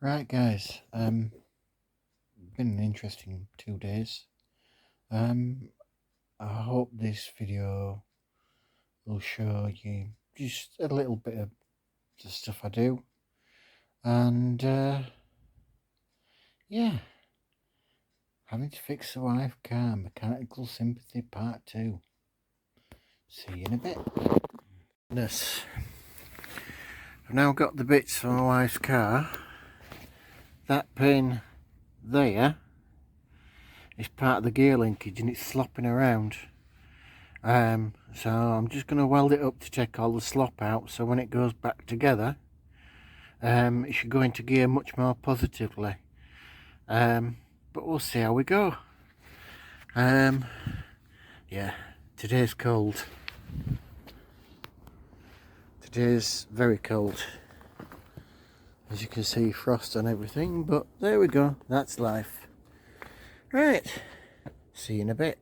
Right, guys. Been an interesting 2 days. Um, I hope this video will show you just a little bit of the stuff I do, and yeah, having to fix the wife car, mechanical sympathy part 2. See you in a bit. I've now got the bits for my wife's car. That pin there is part of the gear linkage and it's slopping around. So I'm just going to weld it up to take all the slop out, so when it goes back together it should go into gear much more positively. But we'll see how we go. Yeah, today's cold. Today's very cold, as you can see, frost on everything, but there we go, that's life. Right, see you in a bit.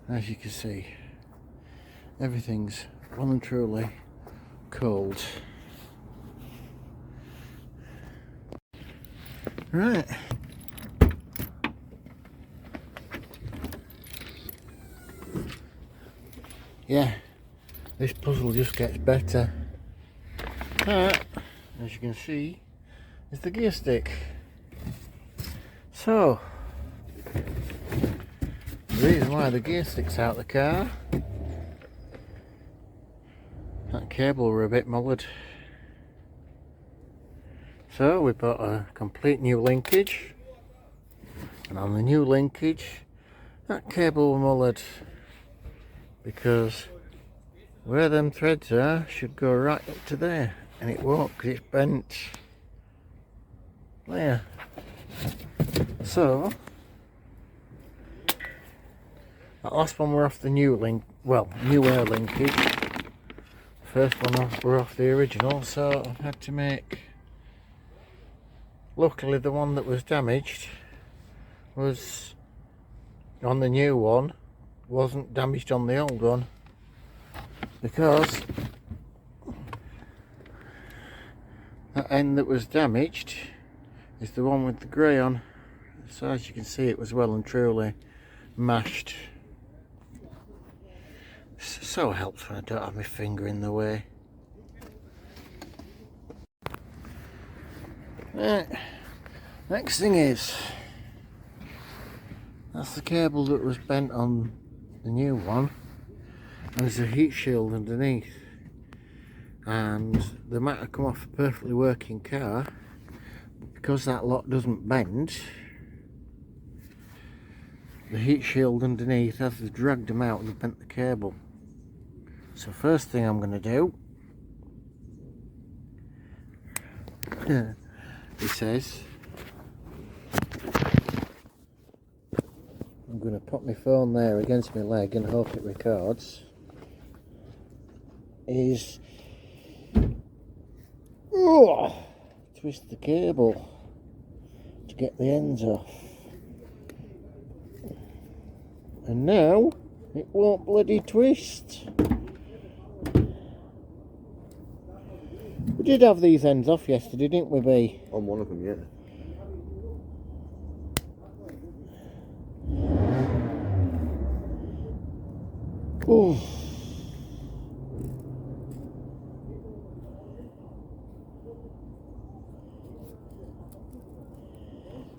As you can see, everything's well and truly cold. Right. Yeah, this puzzle just gets better. That, as you can see, is the gear stick. So, the reason why the gear stick's out of the car, that cable were a bit mullered. So we bought a complete new linkage, and on the new linkage that cable were mullered, because where them threads are should go right up to there, and it won't because it's bent there. So that last one were off the new newer linkage. First one were off the original, so I've had to make. Luckily the one that was damaged was on the new one, wasn't damaged on the old one, because that end that was damaged is the one with the grey on. So as you can see, it was well and truly mashed. So helps when I don't have my finger in the way. Right. Next thing is, that's the cable that was bent on the new one, and there's a heat shield underneath, and the matter come off a perfectly working car. Because that lot doesn't bend, the heat shield underneath has dragged them out and bent the cable. So first thing I'm going to do, he says, I'm going to put my phone there against my leg and hope it records, is twist the cable to get the ends off. And now it won't bloody twist. We did have these ends off yesterday, didn't we, B? On one of them, yeah. Ooh.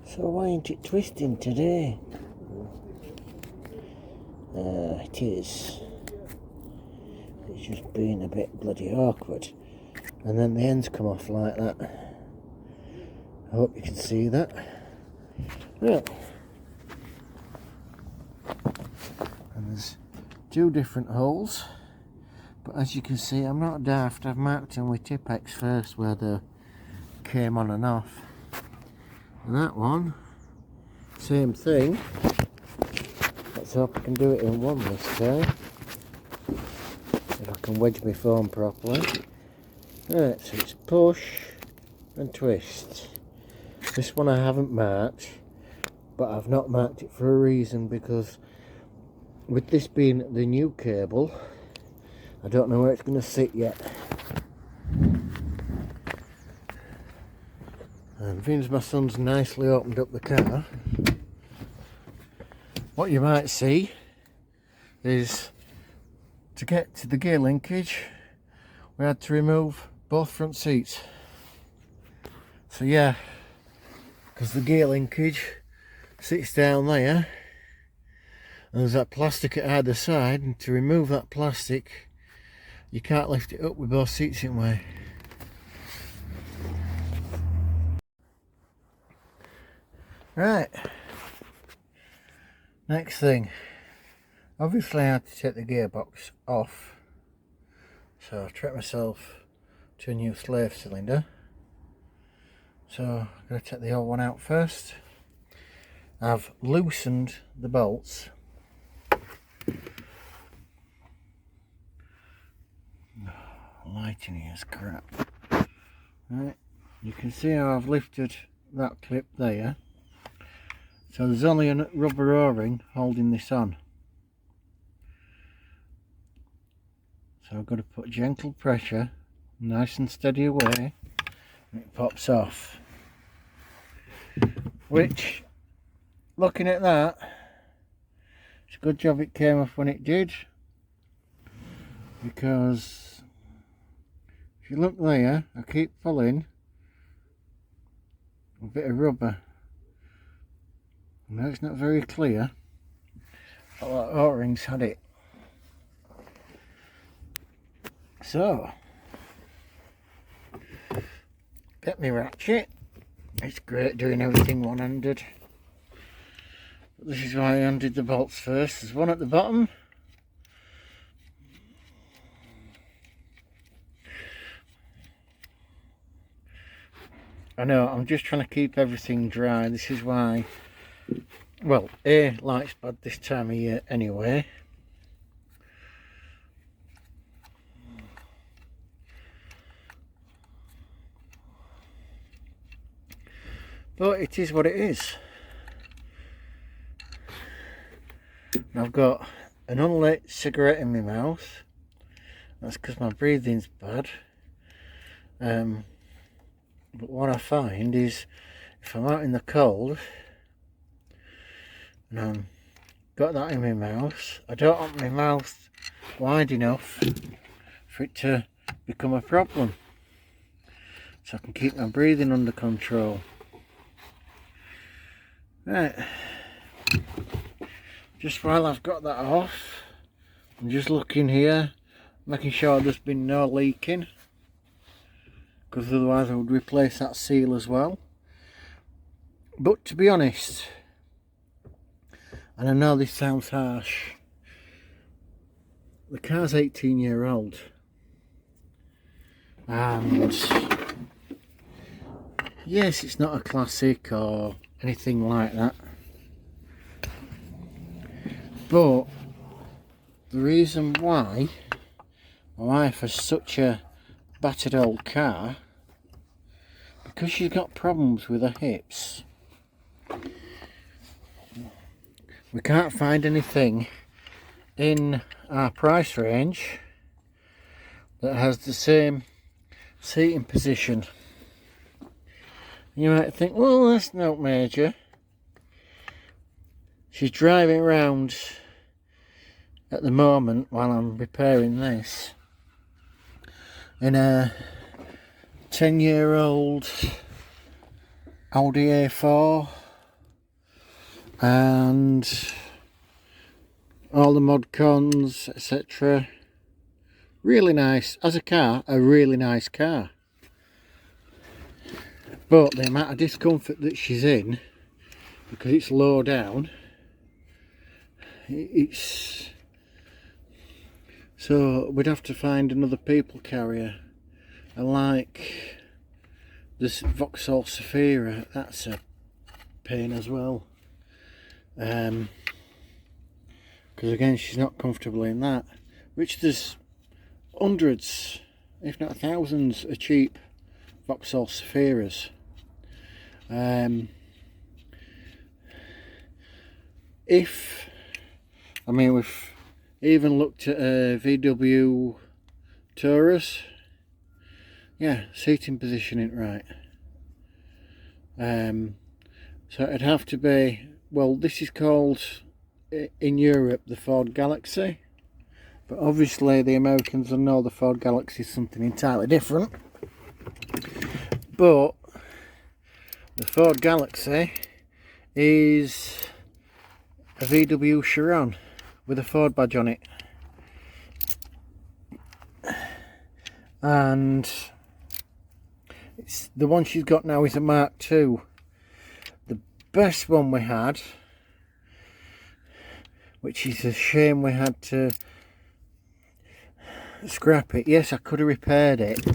So why ain't it twisting today? It is. It's just being a bit bloody awkward. And then the ends come off like that. I hope you can see that. Right. And there's two different holes. But as you can see, I'm not daft. I've marked them with Tipp-Ex first where they came on and off. And that one, same thing. Let's hope I can do it in one this time. If I can wedge my phone properly. Right, so it's push and twist. This one I haven't marked, but I've not marked it for a reason, because with this being the new cable, I don't know where it's going to sit yet. And Vince, my son's nicely opened up the car. What you might see is, to get to the gear linkage, we had to remove both front seats. So yeah, because the gear linkage sits down there, and there's that plastic at either side, and to remove that plastic, you can't lift it up with both seats in way. Right, next thing, obviously I had to take the gearbox off, so I treated myself to a new slave cylinder. So I'm going to take the old one out first. I've loosened the bolts. Lighting here is crap. Right, you can see how I've lifted that clip there. So there's only a rubber O-ring holding this on. So I've got to put gentle pressure, nice and steady away, and it pops off. Which, looking at that, it's a good job it came off when it did, because if you look there, I keep pulling a bit of rubber. No, it's not very clear. A lot of O-rings had it. So, get me ratchet. It's great doing everything one-handed. This is why I undid the bolts first. There's one at the bottom. I know, I'm just trying to keep everything dry. This is why, well, A, light's bad this time of year anyway. But it is what it is. I've got an unlit cigarette in my mouth. That's because my breathing's bad. But what I find is, if I'm out in the cold and I've got that in my mouth, I don't want my mouth wide enough for it to become a problem. So I can keep my breathing under control. Right. Just while I've got that off, I'm just looking here, making sure there's been no leaking, because otherwise I would replace that seal as well. But to be honest, and I know this sounds harsh, the car's 18-year-old, and yes, it's not a classic or anything like that, but the reason why my wife has such a battered old car, because she's got problems with her hips. We can't find anything in our price range that has the same seating position. You might think, well, that's not major. She's driving around at the moment while I'm repairing this in a 10-year-old Audi A4, and all the mod cons, etc. Really nice. As a car, a really nice car. But the amount of discomfort that she's in, because it's low down, it's... So we'd have to find another people carrier. And like this Vauxhall Zafira, that's a pain as well. Because again, she's not comfortable in that. Which there's hundreds, if not thousands, of cheap Vauxhall Zafiras. We've even looked at a VW Taurus. Yeah, seating position ain't right. So it'd have to be, well, this is called in Europe the Ford Galaxy, but obviously the Americans will know the Ford Galaxy is something entirely different. But the Ford Galaxy is a VW Chiron with a Ford badge on it, and the one she's got now is a Mark II. The best one we had, which is a shame we had to scrap it, yes I could have repaired it,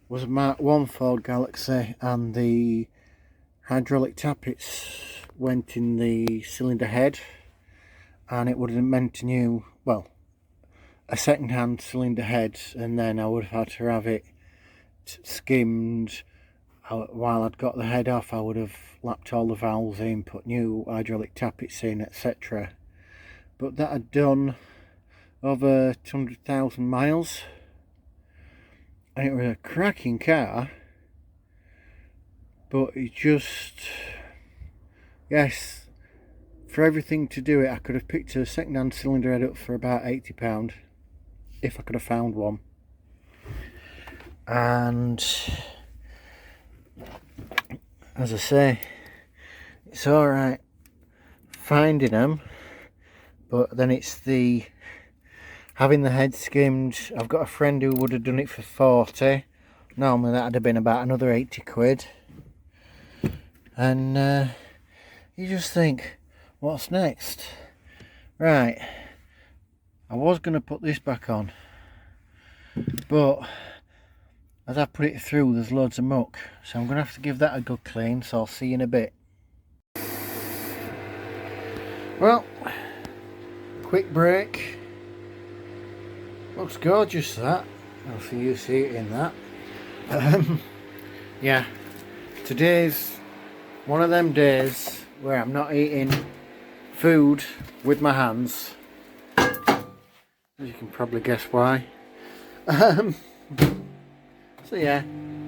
was a Mark I Ford Galaxy, and the hydraulic tappets went in the cylinder head, and it would have meant a new, well, a second-hand cylinder head, and then I would have had to have it skimmed. While I'd got the head off, I would have lapped all the valves in, put new hydraulic tappets in, etc. But that had done over 200,000 miles, and it was a cracking car, but it just, yes, for everything to do it, I could have picked a second-hand cylinder head up for about £80 if I could have found one. And as I say, it's alright finding them, but then it's the having the head skimmed. I've got a friend who would have done it for 40. Normally that would have been about another 80 quid. And you just think, what's next? Right, I was going to put this back on, but as I put it through, there's loads of muck, so I'm going to have to give that a good clean, so I'll see you in a bit. Well, quick break. Looks gorgeous, that. I'll see you see it in that. Yeah, today's one of them days where I'm not eating food with my hands. As you can probably guess why. So yeah,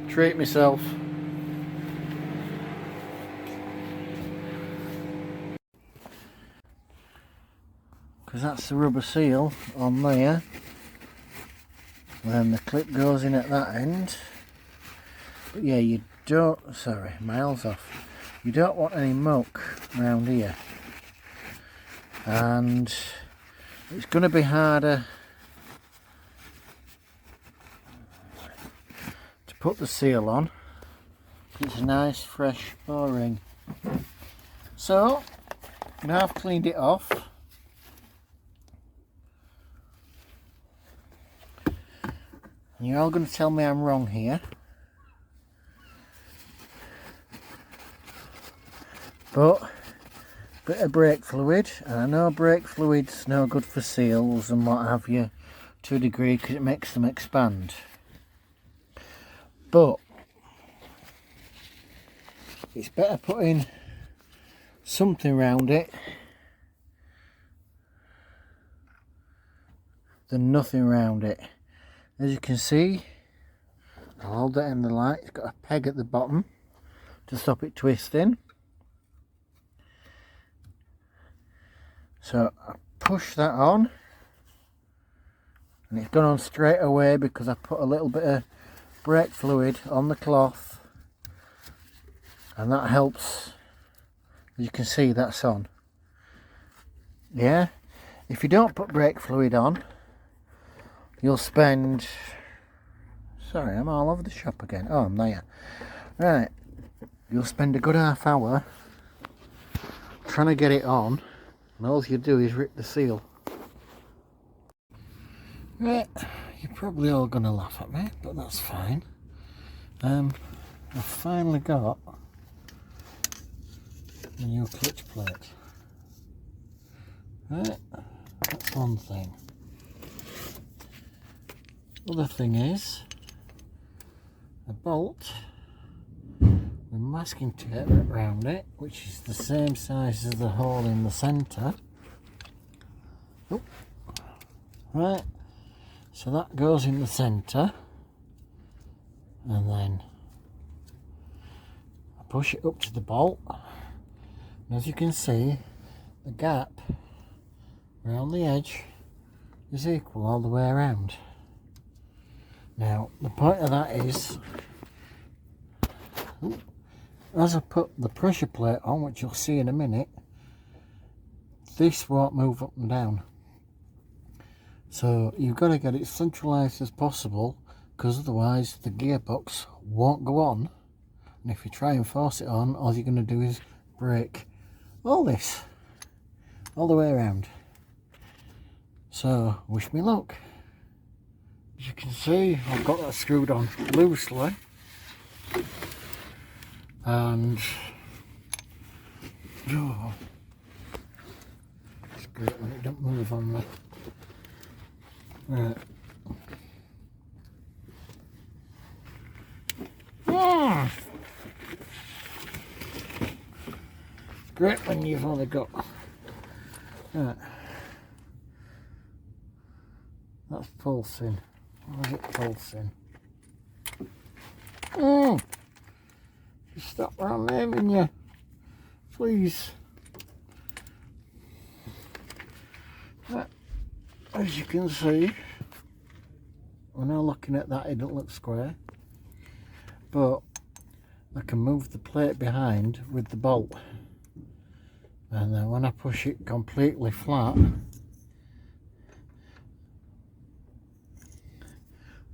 treat myself. Because that's the rubber seal on there. And then the clip goes in at that end. But yeah, you don't, sorry, miles off. You don't want any muck around here. And it's going to be harder to put the seal on. It's a nice fresh O-ring. So now I've cleaned it off, and you're all going to tell me I'm wrong here, but bit of brake fluid, and I know brake fluid's no good for seals and what have you to a degree because it makes them expand, but it's better putting something around it than nothing around it. As you can see, I'll hold that in the light, it's got a peg at the bottom to stop it twisting. So I push that on, and it's gone on straight away because I put a little bit of brake fluid on the cloth, and that helps. As you can see, that's on. Yeah, if you don't put brake fluid on, you'll spend, sorry, I'm all over the shop again. Oh, I'm there. Right, you'll spend a good half hour trying to get it on, and all you do is rip the seal. Right, you're probably all going to laugh at me, but that's fine. I've finally got a new clutch plate. Right, that's one thing. Other thing is a bolt with masking tape around it, which is the same size as the hole in the centre. Oh. Right, so that goes in the centre, and then push it up to the bolt, and as you can see, the gap around the edge is equal all the way around. Now the point of that is, as I put the pressure plate on, which you'll see in a minute, this won't move up and down. So you've got to get it centralised as possible, because otherwise the gearbox won't go on, and if you try and force it on, all you're going to do is break all this all the way around. So wish me luck. As you can see, I've got that screwed on loosely, and it's great when it don't move on me. Right. Great when you've only got. Right. That's pulsing. Why is it pulsing? Just stop where I'm aiming you, please. Right. As you can see, when I'm looking at that, it don't look square, but I can move the plate behind with the bolt, and then when I push it completely flat,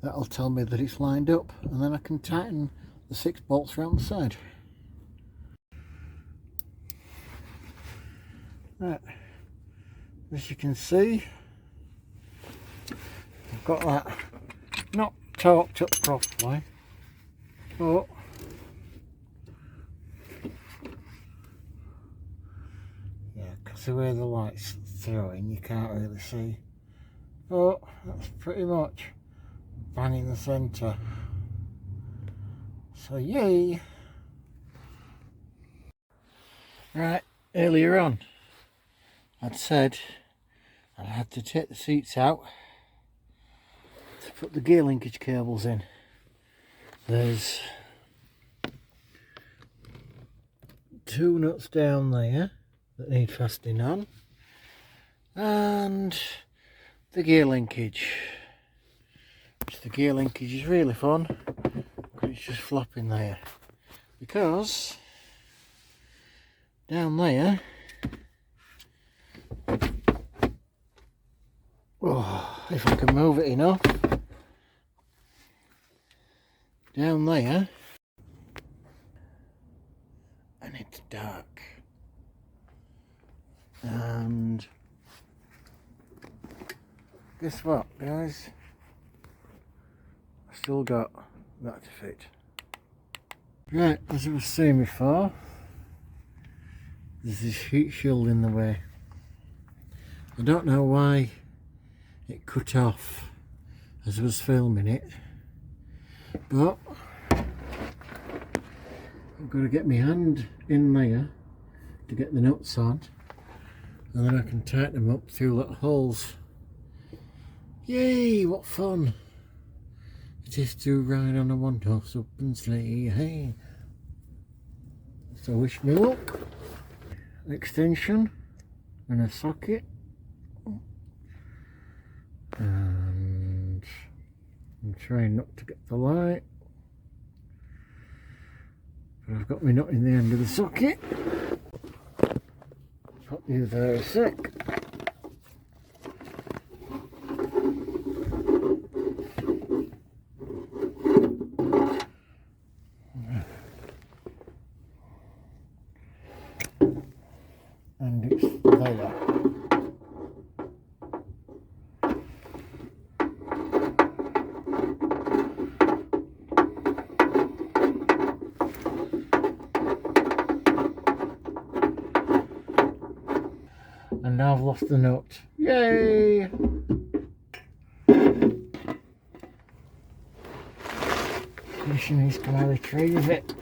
that'll tell me that it's lined up, and then I can tighten the 6 bolts around the side. Right, as you can see, I've got that not torqued up properly, but yeah, because the way the light's throwing, you can't really see, but that's pretty much bang in the centre. So yay! Right, earlier on I'd said I had to take the seats out to put the gear linkage cables in. There's 2 nuts down there that need fastening on, and the gear linkage. The gear linkage is really fun because it's just flopping there, because down there, if I can move it enough, down there, and it's dark, and guess what, guys? Still got that to fit. Right, as I was saying before, there's this heat shield in the way. I don't know why it cut off as I was filming it, but I've got to get my hand in there to get the nuts on, and then I can tighten them up through little holes. Yay, what fun! It is to ride on a one-horse open sleigh, hey. So wish me luck. Extension and a socket, and I'm trying not to get the light, but I've got my nut in the end of the socket. Put you there a sec. And it's there. And now I've lost the nut. Yay! Missionaries, can I retrieve it?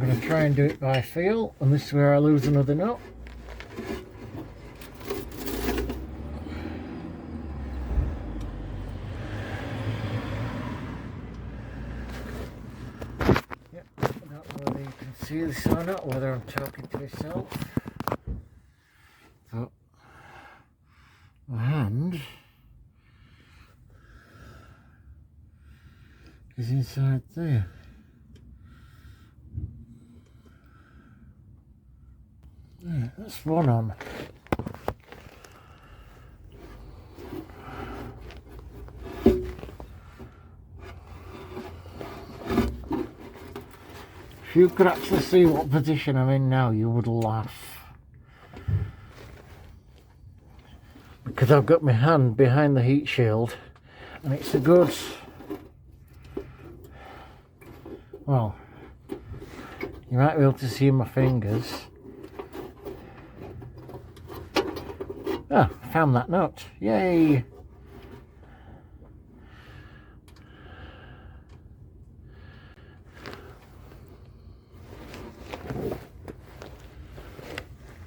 going to try and do it by feel, and this is where I lose another nut. Yep, I don't know whether you can see this or not, whether I'm talking to myself. But my hand is inside there. Yeah, that's one on. If you could actually see what position I'm in now, you would laugh. Because I've got my hand behind the heat shield, and it's a good, well, you might be able to see my fingers. Ah, I found that nut. Yay!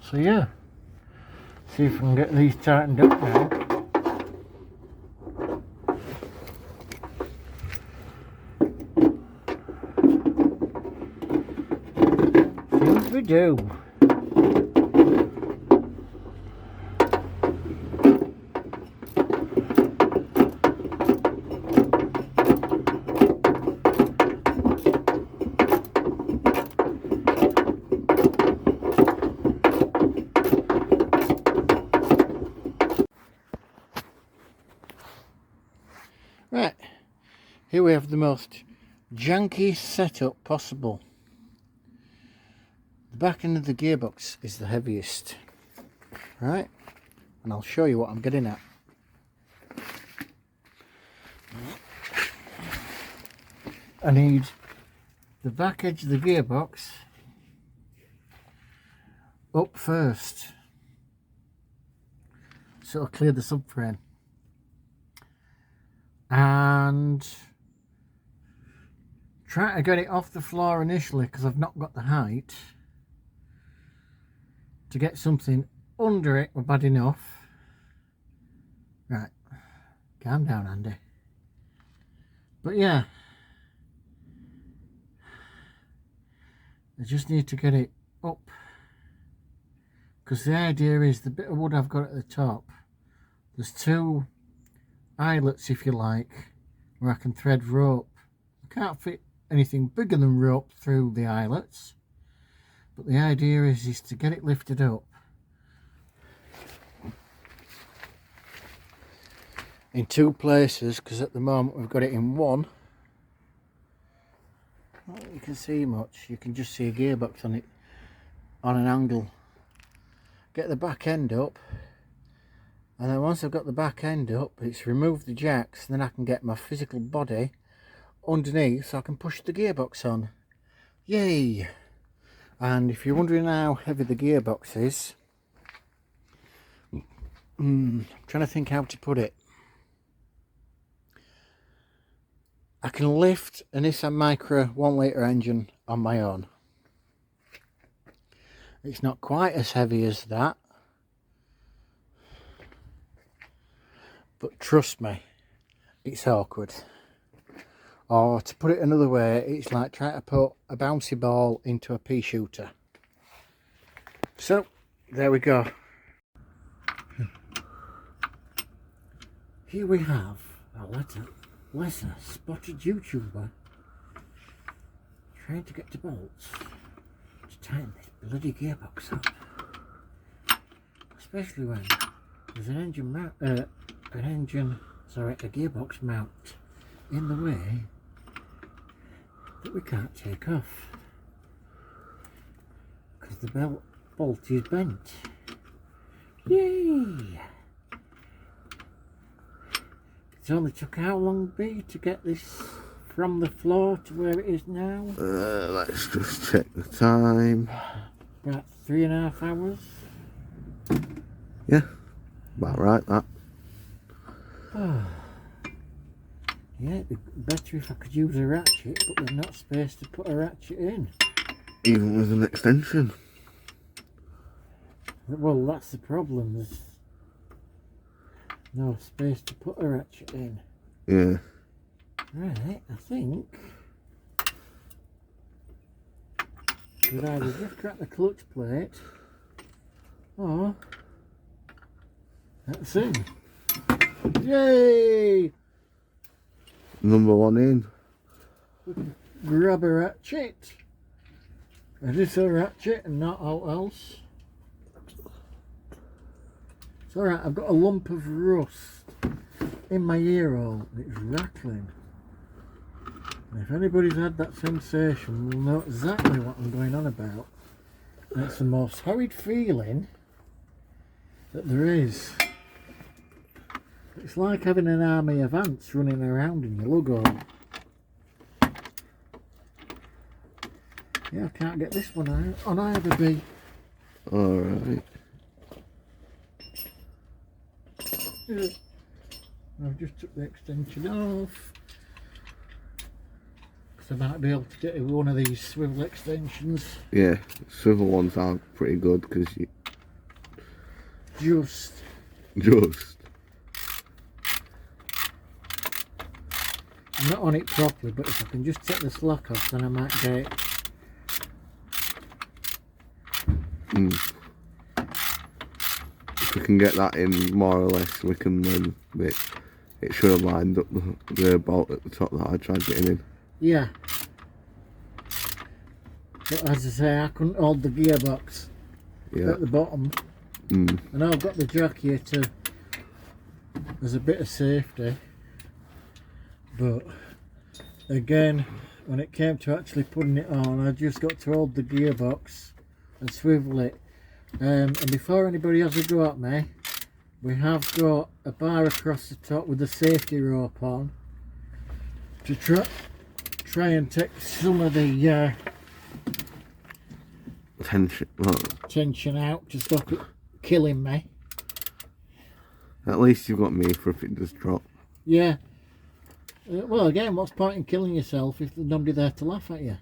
So yeah, see if I can get these tightened up now. See what we do. Right, here we have the most janky setup possible. The back end of the gearbox is the heaviest, right? And I'll show you what I'm getting at. I need the back edge of the gearbox up first, so it'll clear the subframe. And try to get it off the floor initially, because I've not got the height to get something under it were bad enough. Right, calm down, Andy. But yeah, I just need to get it up, because the idea is the bit of wood I've got at the top, there's two eyelets, if you like, where I can thread rope. I can't fit anything bigger than rope through the eyelets, but the idea is to get it lifted up in two places, because at the moment we've got it in one. Not that you can see much, you can just see a gearbox on it on an angle. Get the back end up, and then once I've got the back end up, it's remove the jacks, and then I can get my physical body underneath so I can push the gearbox on. Yay! And if you're wondering how heavy the gearbox is, I'm trying to think how to put it. I can lift a Nissan Micra 1 litre engine on my own. It's not quite as heavy as that, but trust me, it's awkward. Or to put it another way, it's like trying to put a bouncy ball into a pea shooter. So, there we go. Here we have a lesser spotted YouTuber trying to get to bolts to tighten this bloody gearbox up. Especially when there's a gearbox mount in the way that we can't take off because the bolt is bent. Yay! It's only took how long to get this from the floor to where it is now? Let's just check the time. About 3.5 hours. Yeah, about right that. Oh. Yeah, it'd be better if I could use a ratchet, but there's not space to put a ratchet in. even with an extension. Well, that's the problem. There's no space to put a ratchet in. Yeah. Right, I think we'd either just crack the clutch plate or that's it. Yay! Number one in. Grab a ratchet. Is this a ratchet and not all else? It's alright, I've got a lump of rust in my ear hole. It's rattling. And if anybody's had that sensation, will know exactly what I'm going on about. And it's the most horrid feeling that there is. It's like having an army of ants running around in your lug hole. Yeah, I can't get this one out on either B. Alright. I've just took the extension off. Because I might be able to get one of these swivel extensions. Yeah, swivel ones are pretty good because you Just. I'm not on it properly, but if I can just take this lock off, then I might get it. If we can get that in more or less, we can then it should have lined up the bolt at the top that I tried getting in. Yeah. But as I say, I couldn't hold the gearbox at the bottom. And I've got the jack here to as a bit of safety. But again, when it came to actually putting it on, I just got to hold the gearbox and swivel it. And before anybody has a go at me, we have got a bar across the top with a safety rope on to try and take some of the tension out to stop it killing me. At least you've got me for if it does drop. Yeah. Well, again, what's the point in killing yourself if there's nobody there to laugh at you?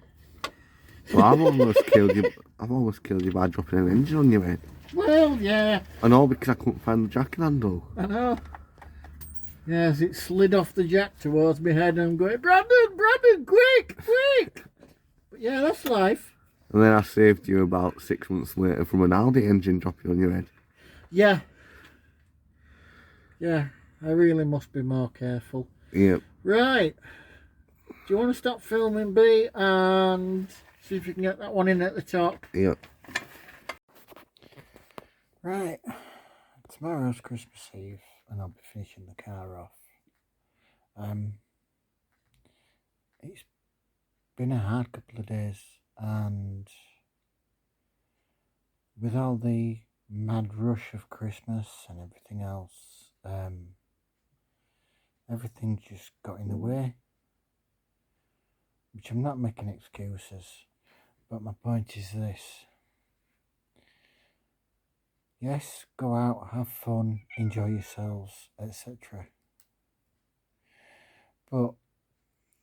Well, I've almost killed you. I've almost killed you by dropping an engine on your head. Well, yeah. And all because I couldn't find the jacking handle. I know. Yes, it slid off the jack towards my head and I'm going, Brandon, quick! But yeah, that's life. And then I saved you about 6 months later from an Audi engine dropping on your head. Yeah. Yeah, I really must be more careful. Yep. Right. Do you want to stop filming, B, and see if you can get that one in at the top? Yep. Right. Tomorrow's Christmas Eve and I'll be finishing the car off. It's been a hard couple of days, and with all the mad rush of Christmas and everything else, everything just got in the way, which I'm not making excuses, but my point is this. Yes, go out, have fun, enjoy yourselves, etc. But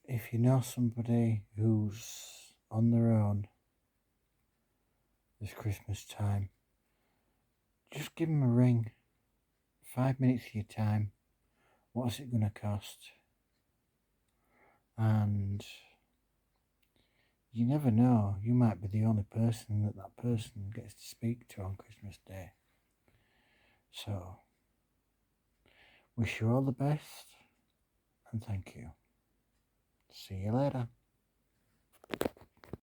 if you know somebody who's on their own this Christmas time, just give them a ring. 5 minutes of your time. What's it going to cost? And you never know, you might be the only person that person gets to speak to on Christmas Day. So, wish you all the best and thank you. See you later.